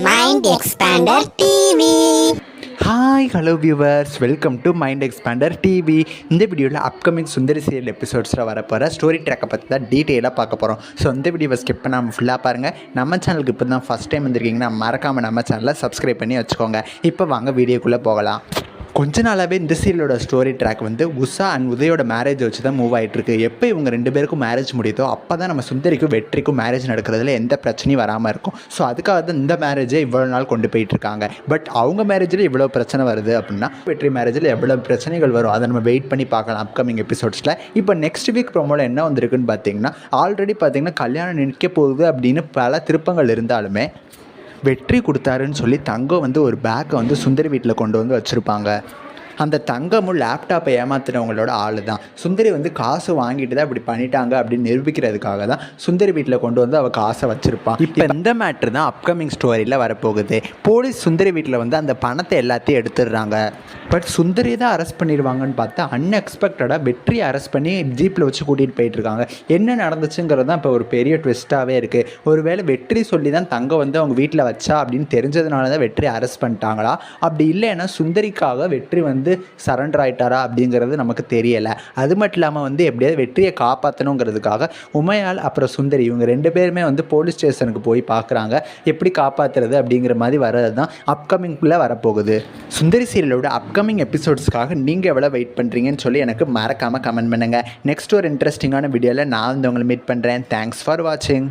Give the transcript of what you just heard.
Mind expander TV. Hi hello viewers, welcome to mind expander TV. இந்த வீடியோவில் upcoming சுந்தரி serial எபிசோட்ஸில் வரப்போகிற story ட்ராக்கை பற்றி தான் டீட்டெயிலாக பார்க்க போகிறோம். ஸோ இந்த வீடியோவை ஸ்கிப் பண்ணாமல் ஃபுல்லாக பாருங்கள். நம்ம சேனலுக்கு இப்போ தான் ஃபஸ்ட் டைம் வந்திருக்கீங்கன்னா மறக்காமல் நம்ம சேனலை சப்ஸ்கிரைப் பண்ணி வச்சுக்கோங்க. இப்போ வாங்க வீடியோக்குள்ளே போகலாம். கொஞ்ச நாளாகவே இந்த சீரியலோட ஸ்டோரி ட்ராக் வந்து உஷா அண்ட் உதயோட மேரேஜ் வச்சு தான் மூவ் ஆகிட்டுருக்கு. எப்போ இவங்க ரெண்டு பேருக்கும் மேரேஜ் முடியுதோ அப்போ தான் நம்ம சுந்தரிக்கும் வெற்றிக்கும் மேரேஜ் நடக்கிறதுல எந்த பிரச்சனையும் வராமல் இருக்கும். ஸோ அதுக்காக தான் இந்த மேரேஜை இவ்வளோ நாள் கொண்டு போயிட்டுருக்காங்க. பட் அவங்க மேரேஜில் இவ்வளோ பிரச்சனை வருது அப்படின்னா வெற்றி மேரேஜில் எவ்வளோ பிரச்சனைகள் வரும் அதை நம்ம வெயிட் பண்ணி பார்க்கலாம் அப்கமிங் எபிசோட்ஸில். இப்போ நெக்ஸ்ட் வீக் ப்ரோமோவில் என்ன வந்திருக்குன்னு பார்த்தீங்கன்னா, ஆல்ரெடி பார்த்தீங்கன்னா கல்யாணம் நிற்க போகுது அப்படின்னு பல திருப்பங்கள் இருந்தாலுமே வெற்றி கொடுத்தாருன்னு சொல்லி தங்கம் வந்து ஒரு பேக்கை வந்து சுந்தரி வீட்டில் கொண்டு வந்து வச்சுருப்பாங்க. அந்த தங்கமும் லேப்டாப்பை ஏமாத்துறவங்களோட ஆள் தான். சுந்தரி வந்து காசு வாங்கிட்டு தான் இப்படி பண்ணிட்டாங்க அப்படின்னு நிரூபிக்கிறதுக்காக தான் சுந்தரி வீட்டில் கொண்டு வந்து அவள் காசை வச்சுருப்பான். இப்போ இந்த மேட்ரு தான் அப்கமிங் ஸ்டோரியில் வரப்போகுது. போலீஸ் சுந்தரி வீட்டில் வந்து அந்த பணத்தை எல்லாத்தையும் எடுத்துடுறாங்க. பட் சுந்தரி தான் அரெஸ்ட் பண்ணிடுவாங்கன்னு பார்த்தா அன்எக்ஸ்பெக்டடாக வெற்றியை அரெஸ்ட் பண்ணி ஜீப்பில் வச்சு கூட்டிகிட்டு போயிட்டுருக்காங்க. என்ன நடந்துச்சுங்கிறது தான் இப்போ ஒரு பெரிய ட்விஸ்ட்டாகவே இருக்குது. ஒருவேளை வெற்றி சொல்லி தான் தங்கம் வந்து அவங்க வீட்டில் வச்சா அப்படின்னு தெரிஞ்சதுனால தான் வெற்றி அரெஸ்ட் பண்ணிட்டாங்களா, அப்படி இல்லைன்னா சுந்தரிக்காக வெற்றி வந்து சரண்டர் ஆயிட்டாரா அப்படிங்கிறது நமக்கு தெரியலை. அது மட்டும் இல்லாமல் வந்து எப்படியாவது வெற்றியை காப்பாற்றணுங்கிறதுக்காக உமையால் அப்புறம் சுந்தரி இவங்க ரெண்டு பேருமே வந்து போலீஸ் ஸ்டேஷனுக்கு போய் பார்க்குறாங்க. எப்படி காப்பாற்றுறது அப்படிங்கிற மாதிரி வர்றது தான் அப்கமிங்குள்ளே வரப்போகுது. சுந்தரி சீரியலோட அப்கமிங் எபிசோட்ஸ்க்காக நீங்கள் எவ்வளோ வெயிட் பண்ணுறீங்கன்னு சொல்லி எனக்கு மறக்காமல் கமெண்ட் பண்ணுங்கள். நெக்ஸ்ட் ஒரு இன்ட்ரெஸ்டிங்கான வீடியோவில் நான் வந்து உங்களை மீட் பண்ணுறேன். தேங்க்ஸ் ஃபார் வாட்சிங்.